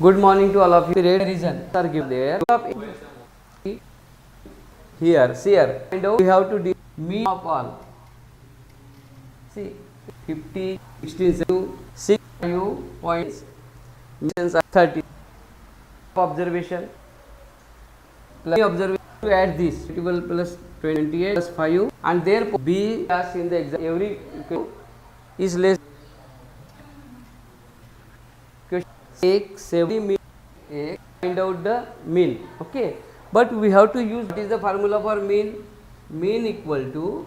Good morning to all of you. Reason are given there. Here, see here. And we have to do mean of all. See, 50, 16, 6 points. Missions are 30. Observation. Plus observation to add this. 12 plus 28 plus 5. And therefore, B as in the exam. Every is less. Question 70 find out the mean. Okay. But we have to use what is the formula for mean? Mean equal to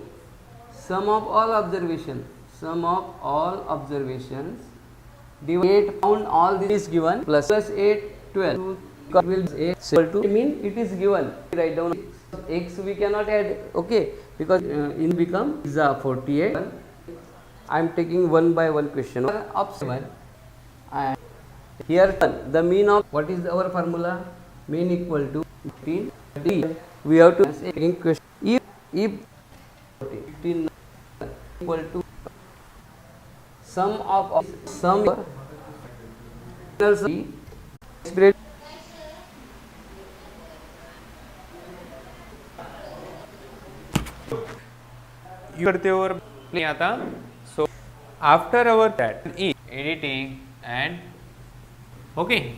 sum of all observations. Sum of all observations. Divide 8 found all this is given plus 8 12. Will x equal to mean it is given. Write down x we cannot add. Okay, because in become is 48. I am taking one by one question of 7 and here the mean of what is our formula? Mean equal to 15. D. We have to taking question if 15 equal to sum of sum express करते हो और नहीं आता. So after our that editing and okay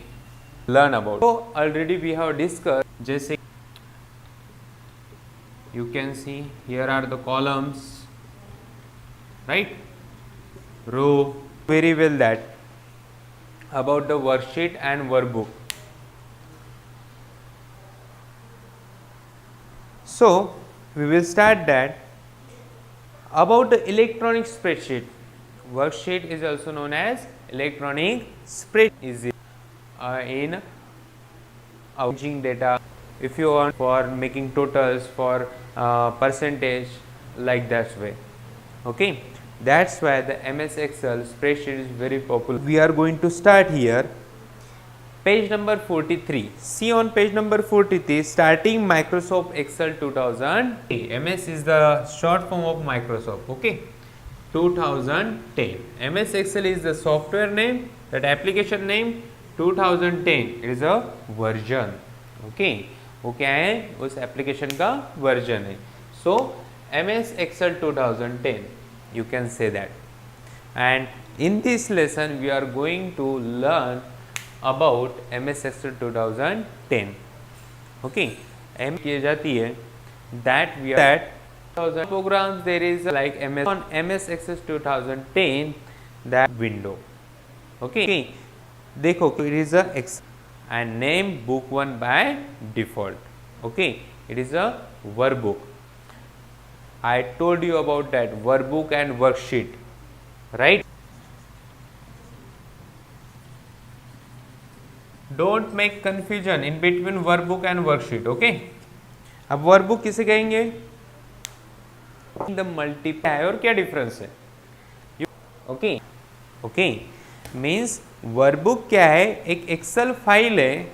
learn about. So already we have discussed. जैसे you can see here are the columns, right? Row very well that about the worksheet and workbook. So we will start that. About the electronic spreadsheet, worksheet is also known as electronic spreadsheet. Is in arranging data. If you want for making totals for percentage like that way. Okay, that's why the MS Excel spreadsheet is very popular. We are going to start here. Page number 43. See on page number 43, starting Microsoft Excel 2000. MS is the short form of Microsoft. Okay, 2010. MS Excel is the software name. That application name 2010. It is a version. Okay, वो क्या है? उस application का version है. So MS Excel 2010. You can say that. And in this lesson, we are going to learn about MS Excel 2010. Okay, M किए जाती है that we are that 1000 programs there is like MS on MS Excel 2010 that window. Okay, देखो it is a Excel and name book 1 by default. Okay, it is a workbook. I told you about that workbook and worksheet, right? Don't make confusion in between workbook and worksheet. Okay, अब workbook किसे कहेंगे? The multiply है और क्या difference है? Okay okay means workbook क्या है? एक एक्सेल फाइल है.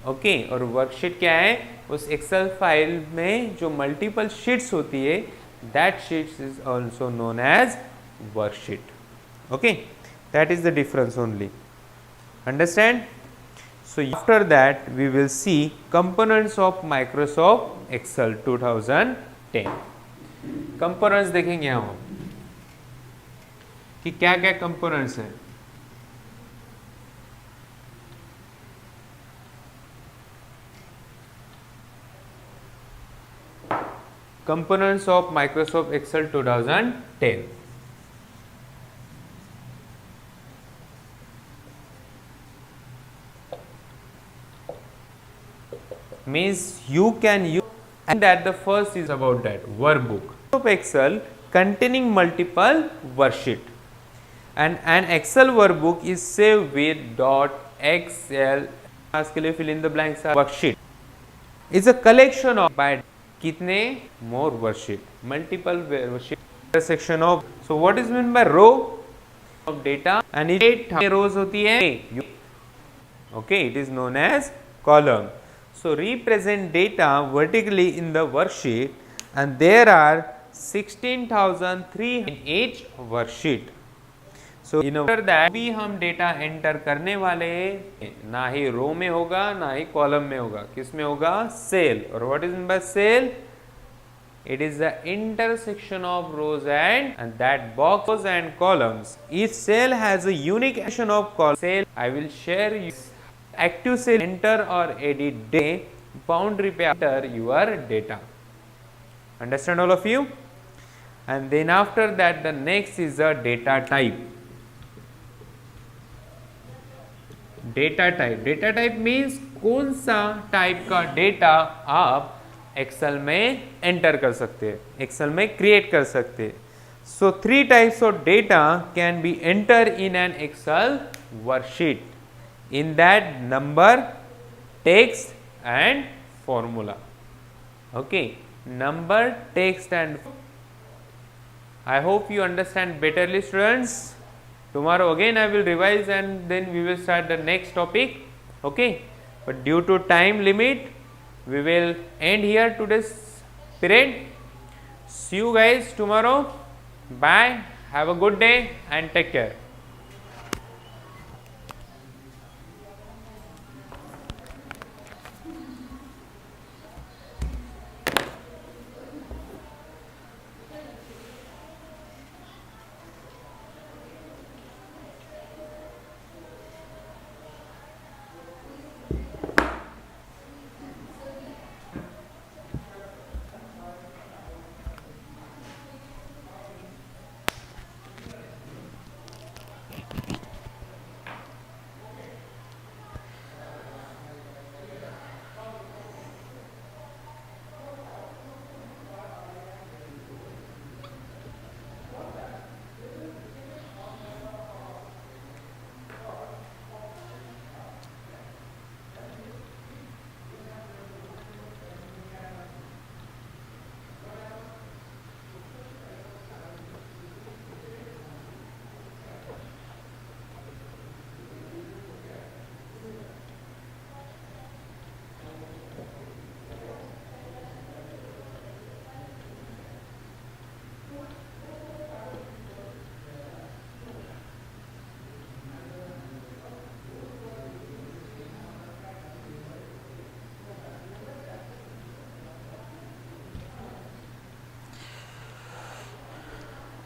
ओके, और वर्कशीट क्या है? उस एक्सेल फाइल में जो मल्टीपल शीट्स होती है that sheets is also known as worksheet. Okay, that is the difference only. Understand? So after that we will see components of Microsoft Excel 2010. Components देखेंगे हम कि क्या क्या components हैं. Components of Microsoft Excel 2010. Means you can use, and that the first is about that workbook of Excel containing multiple worksheet, and an Excel workbook is saved with .xl. Ask के लिए fill in the blanks are worksheet is a collection of by कितने more worksheet, multiple worksheet section of. So what is meant by row of data and 8 rows होती है. Okay, it is known as column. So represent data vertically in the worksheet, and there are 16,300 in each worksheet. So in that भी हम data enter करने वाले ना ही रो में होगा ना ही कॉलम में होगा, किस में होगा? सेल। और what is mean by cell? It is the intersection of rows and that box and columns. Each cell has a unique action of column. Cell I will share you. Active cell enter or edit day boundary पे enter your data. Understand all of you? And then after that the next is the data type. Data type. Data type means कौन सा type का data आप Excel में enter कर सकते हैं, Excel में क्रिएट कर सकते हैं। So 3 types of data can be enter in an Excel worksheet, in that number, text and formula. Okay, number, text and I hope you understand betterly, students. Tomorrow again I will revise and then we will start the next topic. Okay, but due to time limit we will end here today's period. See you guys tomorrow. Bye. Have a good day and take care.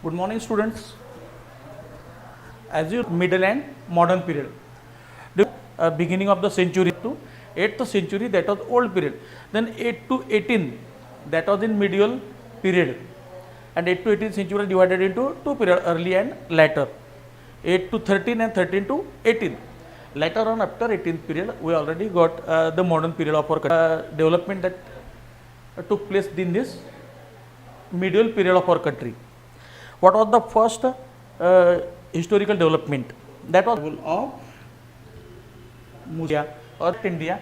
Good morning, students. As you middle and modern period, the beginning of the century to 8th century, that was old period. Then 8 to 18, that was in medieval period, and 8 to 18th century was divided into two periods, early and later. 8 to 13 and 13 to 18. Later on, after 18th period, we already got the modern period of our development that took place in this medieval period of our country. What was the first historical development? That was of Musia or India.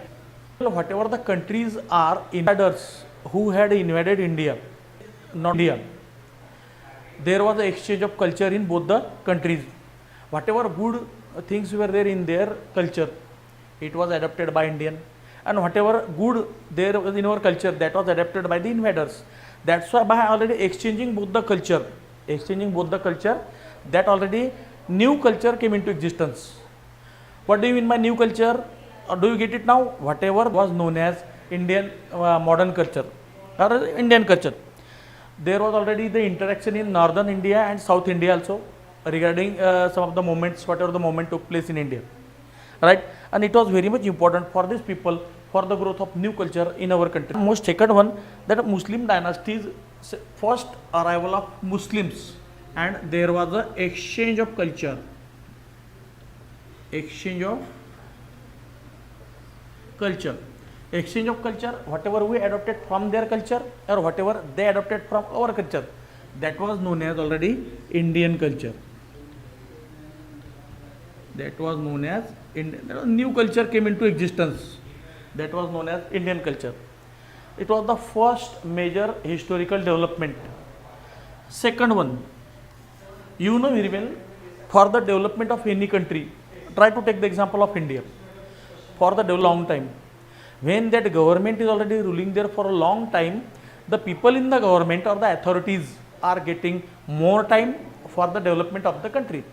Whatever the countries are invaders who had invaded India, not India, there was an exchange of culture in both the countries. Whatever good things were there in their culture, it was adopted by Indian, and whatever good there was in our culture, that was adopted by the invaders. That's why by already exchanging both the culture, that already new culture came into existence. What do you mean by new culture? Or do you get it now? Whatever was known as Indian modern culture or Indian culture, there was already the interaction in northern India and south India also regarding some of the moments, whatever the moment took place in India, right? And it was very much important for these people for the growth of new culture in our country. Most second one, that Muslim dynasties, first arrival of Muslims, and there was a exchange of culture, whatever we adopted from their culture or whatever they adopted from our culture, that was known as already Indian culture. That was known as new culture came into existence, that was known as Indian culture. It was the first major historical development. Second one, you know very well, for the development of any country, try to take the example of India. For the long time, when that government is already ruling there for a long time, the people in the government or the authorities are getting more time for the development of the country.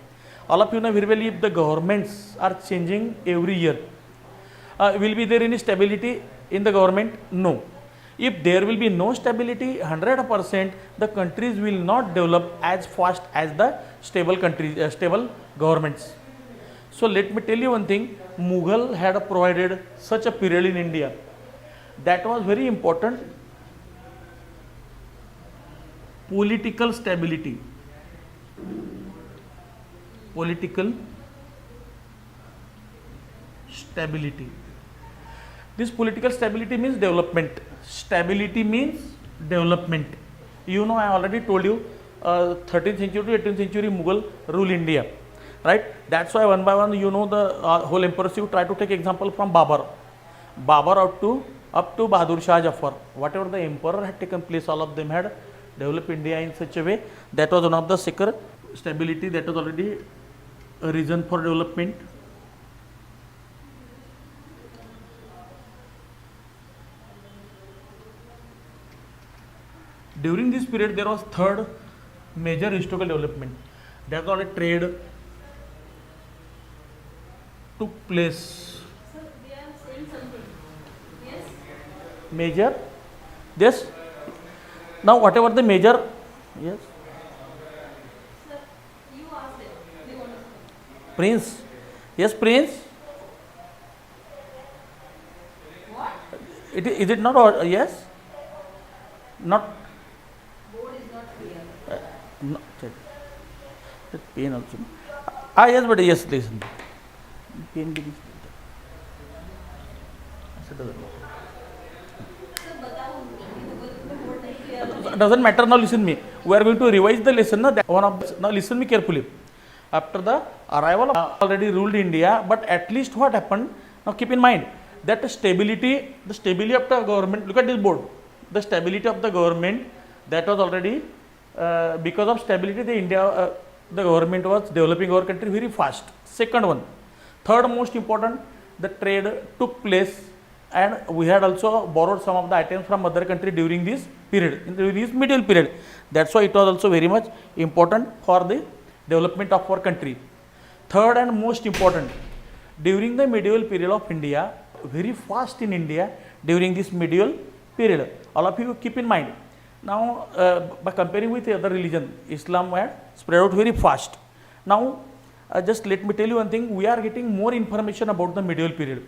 all of you know very well, if the governments are changing every year, will be there any stability in the government? No. If there will be no stability, 100% the countries will not develop as fast as the stable countries, stable governments. So let me tell you one thing, Mughal had provided such a period in India that was very important. Political stability. Political stability. This political stability means development. Stability means development. You know, I already told you, 13th century to 18th century Mughal rule India, right? That's why one by one, you know, the whole emperors. You try to take example from Babar up to Bahadur Shah Jafar. Whatever the emperor had taken place, all of them had developed India in such a way. That was one of the secure stability. That was already a reason for development. During this period, there was third major historical development. That was a trade took place. So they are saying something. Yes. Major, yes. Now whatever the major, yes. Sir, you ask them. They want to say. Prince, yes, Prince. What? Is it not? Yes, not. Board is not clear. No, that pain also. Yes, but yes, listen. Pain begins. Sir, बताओ उनको board नहीं clear. Doesn't matter. Now listen me. We are going to revise the lesson. Now listen me carefully. After the arrival of already ruled India, but at least what happened? Now keep in mind that the stability of the government. Look at this board. The stability of the government, that was already because of stability, the government was developing our country very fast. Second one, third most important, the trade took place, and we had also borrowed some of the items from other country during this period, during this medieval period. That's why it was also very much important for the development of our country. Third and most important, during the medieval period of India, very fast in India during this medieval period. All of you keep in mind. Now, by comparing with the other religion, Islam had spread out very fast. Now, just let me tell you one thing, we are getting more information about the medieval period.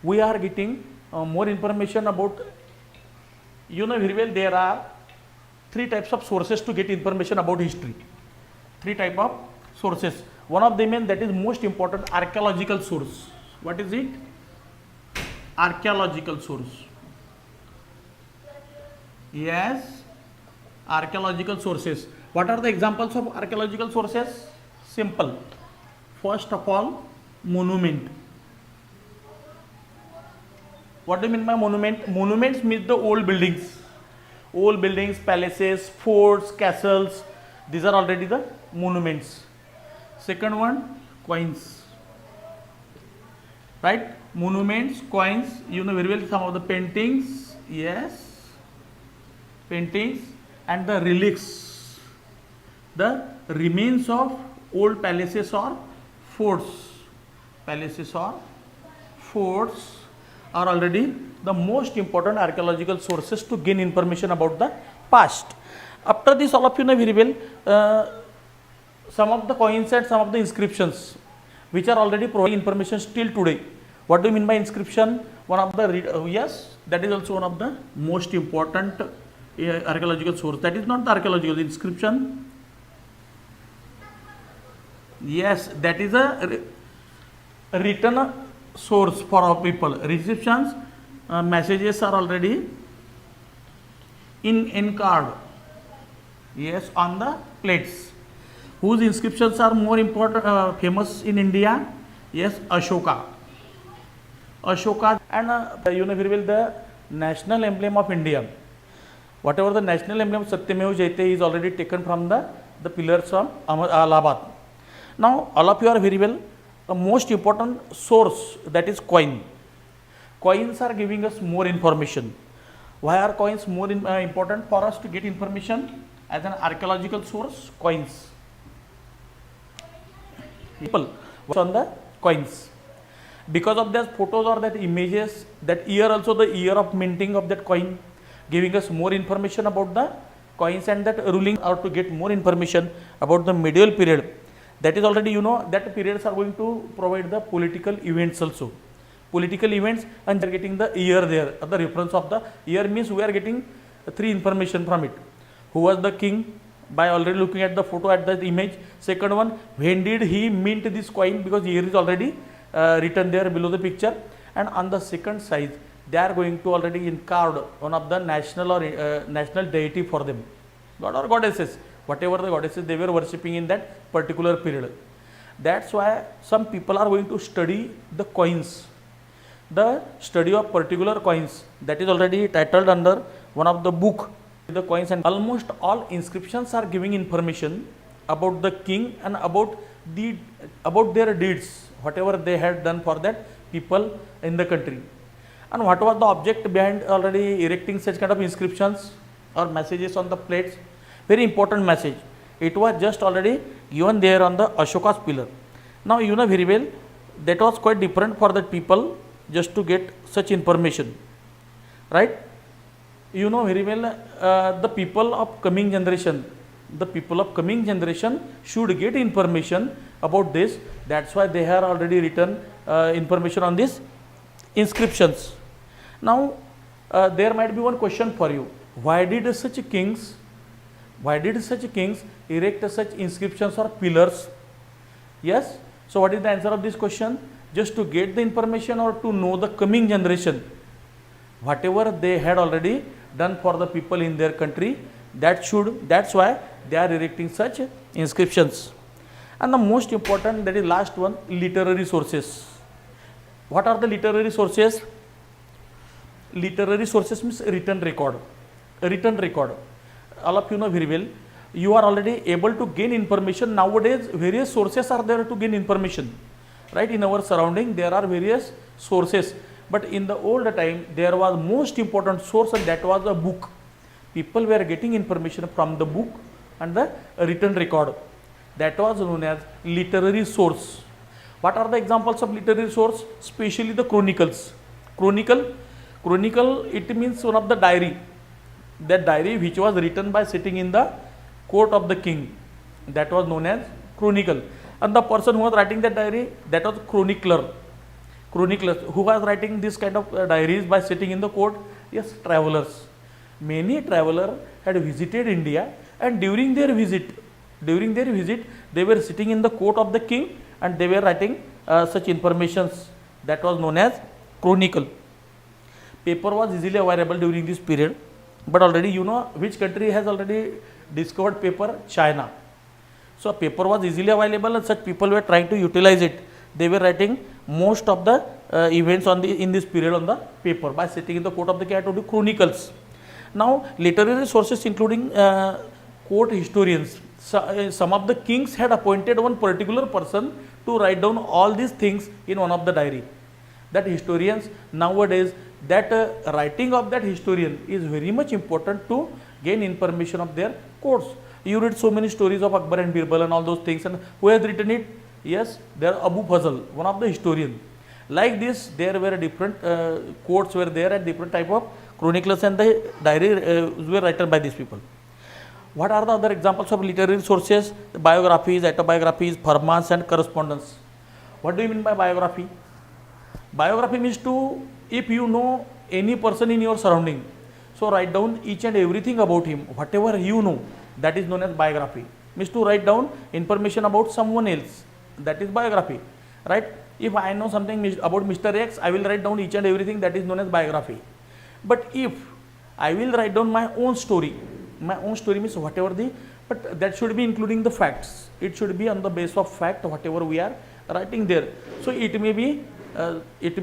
We are getting more information about, you know very well, there are three types of sources to get information about history. Three types of sources. One of them is, that is most important, archaeological source. What is it? Archaeological source. Yes, archaeological sources. What are the examples of archaeological sources? Simple. First of all, monument. What do you mean by monument? Monuments means the old buildings. Old buildings, palaces, forts, castles. These are already the monuments. Second one, coins. Right? Monuments, coins. You know very well some of the paintings. Yes. Paintings and the relics, the remains of old palaces or forts. Palaces or forts are already the most important archaeological sources to gain information about the past. After this, all of you know very well, some of the coins and some of the inscriptions which are already providing information still today. What do you mean by inscription? One of the, yes, that is also one of the most important archaeological source. That is not the archaeological inscription. Yes, that is a written source for our people. Receptions, messages are already in card. Yes, on the plates. Whose inscriptions are more important, famous in India? Yes, Ashoka. Ashoka, and you know very well the national emblem of India. Whatever the national emblem Satyameva Jayate is already taken from the pillars of Allahabad. Now, all of you are very well, a most important source, that is coin. Coins are giving us more information. Why are coins more important for us to get information? As an archaeological source, coins. people on the coins. Because of that photos or that images, that year also the year of minting of that coin, giving us more information about the coins and that ruling, or to get more information about the medieval period. That is already, you know, that periods are going to provide the political events also. Political events, and they are getting the year there. The reference of the year means we are getting three information from it. Who was the king? By already looking at the photo, at the image. Second one, when did he mint this coin? Because year is already written there below the picture. And on the second side, they are going to already carved one of the national or national deity for them, god or goddesses, whatever the goddesses they were worshipping in that particular period. That's why some people are going to study the coins, the study of particular coins, that is already titled under one of the book, the coins. And almost all inscriptions are giving information about the king and about their deeds, whatever they had done for that people in the country. And what was the object behind already erecting such kind of inscriptions or messages on the plates? Very important message. It was just already given there on the Ashoka's pillar. Now you know very well that was quite different for the people just to get such information, right? You know very well the people of coming generation, should get information about this. That's why they have already written information on these inscriptions. Now there might be one question for you. Why did such kings erect such inscriptions or pillars? Yes. So what is the answer of this question? Just to get the information or to know the coming generation, whatever they had already done for the people in their country, that's why they are erecting such inscriptions. And the most important, that is last one, literary sources. What are the literary sources? Literary sources means written record. All of you know very well, you are already able to gain information. Nowadays various sources are there to gain information, right? In our surrounding there are various sources, but in the old time there was most important source, and that was a book. People were getting information from the book and the written record. That was known as literary source. What are the examples of literary source? Especially the chronicles. Chronicle, it means one of the diary. That diary which was written by sitting in the court of the king, that was known as chronicle. And the person who was writing that diary, that was chronicler. Who was writing this kind of diaries by sitting in the court? Yes, travelers. Many travelers had visited India, and during their visit they were sitting in the court of the king and they were writing such informations. That was known as chronicle. Paper was easily available during this period, but already you know which country has already discovered paper? China. So paper was easily available, and such people were trying to utilize it. They were writing most of the events in this period on the paper by sitting in the court of the king, to do chronicles. Now literary sources including court historians. So, some of the kings had appointed one particular person to write down all these things in one of the diary. That historians nowadays, that writing of that historian is very much important to gain information of their courts. You read so many stories of Akbar and Birbal and all those things, and who has written it? Yes, there Abu Fazl, one of the historian. Like this, there were different courts were there and different type of chronicles, and the diary were written by these people. What are the other examples of literary sources? The biographies, autobiographies, firmans and correspondence. What do you mean by biography? Biography means to, if you know any person in your surrounding, so write down each and everything about him, whatever you know, that is known as biography. Means to write down information about someone else, that is biography, right? If I know something about Mr. X, I will write down each and everything, that is known as biography. But if I will write down my own story means whatever but that should be including the facts. It should be on the base of fact, whatever we are writing there. So it may be good, it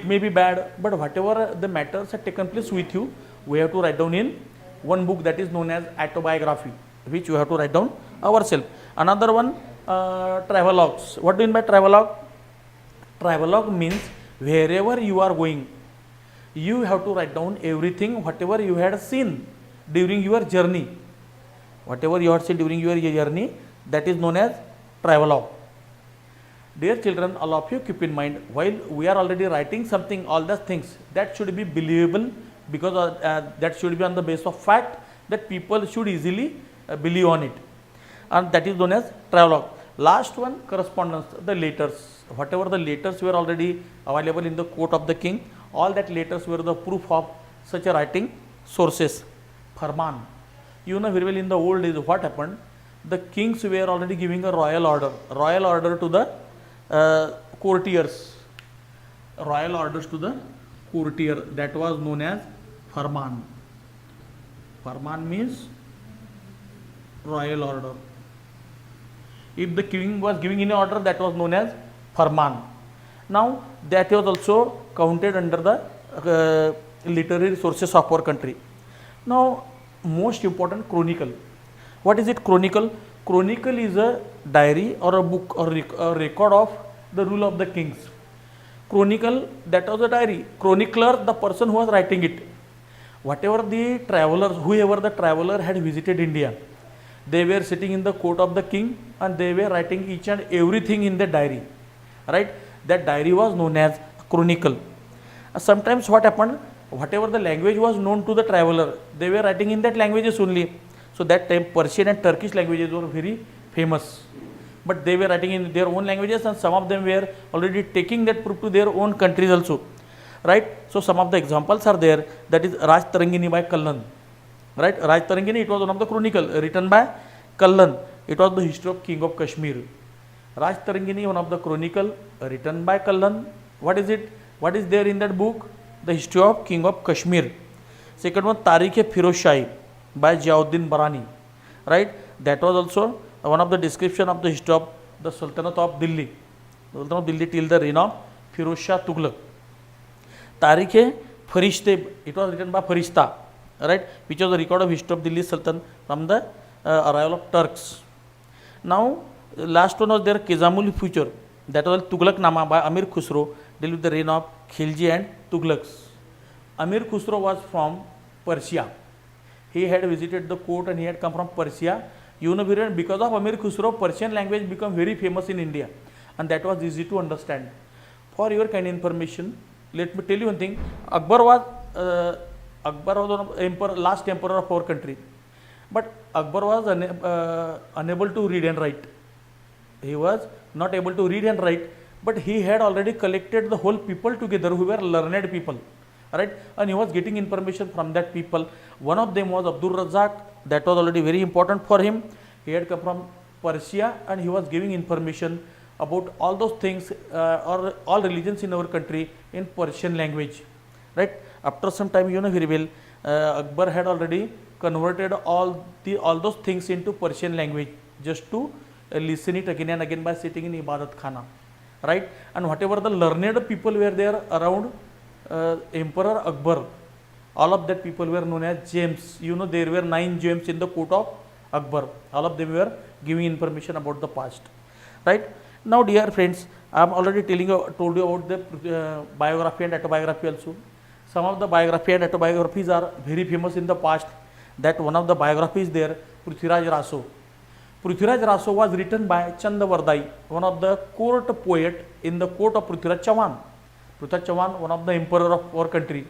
may be bad, but whatever the matters have taken place with you, we have to write down in one book, that is known as autobiography, which you have to write down ourselves. Another one, travelogues. What do you mean by travelogue? Travelogue means wherever you are going, you have to write down everything, whatever you had seen during your journey. Whatever you had seen during your journey, that is known as travelogue. Dear children, all of you keep in mind, while we are already writing something, all the things that should be believable, because that should be on the basis of fact that people should easily believe on it, and that is known as travelogue. Last one, correspondence, the letters. Whatever the letters were already available in the court of the king, all that letters were the proof of such a writing sources. Farman. You know very well, in the old days what happened, the kings were already giving a royal order to the courtiers, royal orders to the courtier, that was known as farman. Farman means royal order. If the king was giving any order, that was known as farman. Now that was also counted under the literary sources of our country. Now most important, chronicle. What is it? Chronicle. Chronicle is a diary or a book or a record of the rule of the kings. Chronicle, that was a diary. Chronicler, the person who was writing it. Whatever the travelers, whoever the traveler had visited India, they were sitting in the court of the king and they were writing each and everything in the diary. Right? That diary was known as chronicle. Sometimes what happened, whatever the language was known to the traveler, they were writing in that languages only. So that time Persian and Turkish languages were very famous, but they were writing in their own languages, and some of them were already taking that proof to their own countries also, right? So some of the examples are there, that is Raj Tarangini by Kallan, right? Raj Tarangini, it was one of the chronicle written by Kallan. It was the history of King of Kashmir. Raj Tarangini, one of the chronicle written by Kallan. What is it? What is there in that book? The history of King of Kashmir. Second one, Tarikh-e-Firozshahi by Ziauddin Barani, right? That was also one of the description of the history of the Sultanate of Delhi, Sultanate of Delhi till the reign of Firoz Shah Tughlaq. Tarikh-e-Farishte, it was written by Farishta, right? Which was the record of history of Delhi Sultan from the arrival of Turks. Now last one was there, Kizamul-Future, that was Tughlaq-Nama by Amir Khusro, deal with the reign of Khilji and Tughlaqs. Amir Khusro was from Persia. He had visited the court and he had come from Persia. You know, because of Amir Khusro, Persian language became very famous in India, and that was easy to understand. For your kind information, let me tell you one thing. Akbar was one of emperor, last emperor of our country, but Akbar was unable to read and write. He was not able to read and write, but he had already collected the whole people together who were learned people, right? And he was getting information from that people. One of them was Abdul Razzaq. That was already very important for him. He had come from Persia and he was giving information about all those things or all religions in our country in Persian language, right? After some time, you know very well, Akbar had already converted all those things into Persian language just to listen it again and again by sitting in Ibadat Khana, right? And whatever the learned people were there around Emperor Akbar, all of that people were known as James. You know, there were 9 James in the court of Akbar. All of them were giving information about the past, right? Now dear friends, I am already told you about the biography and autobiography also. Some of the biography and autobiographies are very famous in the past. That one of the biographies there, Prithviraj Raso. Prithviraj Raso was written by Chandavardai, one of the court poet in the court of Prithviraj Chauhan. Prithviraj Chauhan, one of the emperor of our country,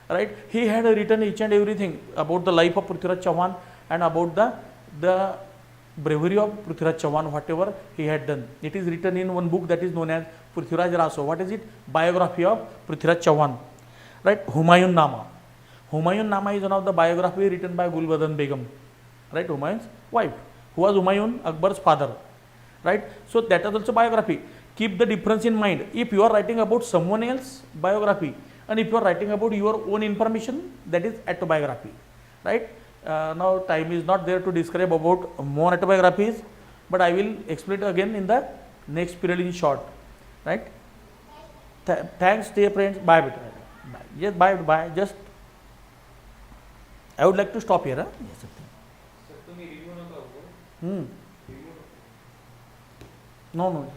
right? He had written each and everything about the life of Prithviraj Chauhan and about the bravery of Prithviraj Chauhan, whatever he had done. It is written in one book that is known as Prithviraj Raso. What is it? Biography of Prithviraj Chauhan, right? Humayun Nama. Humayun Nama is one of the biography written by Gulbadan Begum, right? Humayun's wife. Who was Humayun? Akbar's father, right? So that is also biography. Keep the difference in mind. If you are writing about someone else's biography and if you are writing about your own information, that is autobiography, right? Now time is not there to describe about more autobiographies, but I will explain it again in the next period in short, right? Thanks dear friends. Bye. Bye. Yes, bye. Just I would like to stop here. Yes, sir. No.